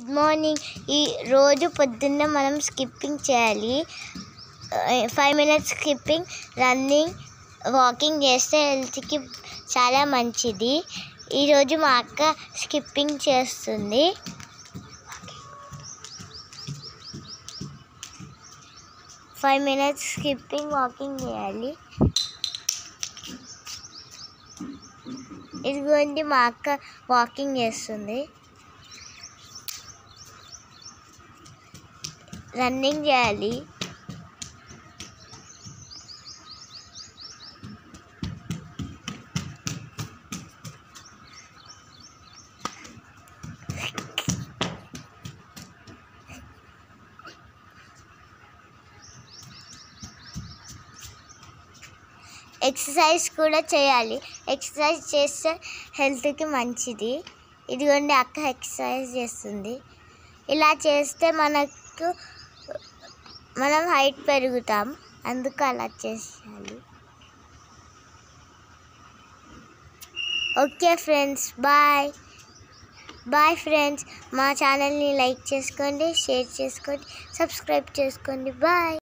Good morning. ఈ రోజు పొద్దున్న మనం స్కిప్పింగ్ చేయాలి. 5 minutes స్కిప్పింగ్, రన్నింగ్, వాకింగ్ చేస్తే హెల్త్కి చాలా మంచిది. ఈరోజు మా అక్క స్కిప్పింగ్ చేస్తుంది. ఫైవ్ మినిట్స్ స్కిప్పింగ్, వాకింగ్ చేయాలి. ఇదిగోండి మా అక్క వాకింగ్ చేస్తుంది. రన్నింగ్ చేయాలి. ఎక్సర్సైజ్ కూడా చేయాలి. ఎక్సర్సైజ్ చేస్తే హెల్త్కి మంచిది. ఇదిగోండి అక్క ఎక్సర్సైజ్ చేస్తుంది. ఇలా చేస్తే మనం హైట్ పెరుగుతాం, అందుకు అలా చేయాలి. Okay friends, bye friends. మా ఛానల్ని లైక్ చేసుకోండి, షేర్ చేసుకోండి, సబ్స్క్రైబ్ చేసుకోండి. బాయ్.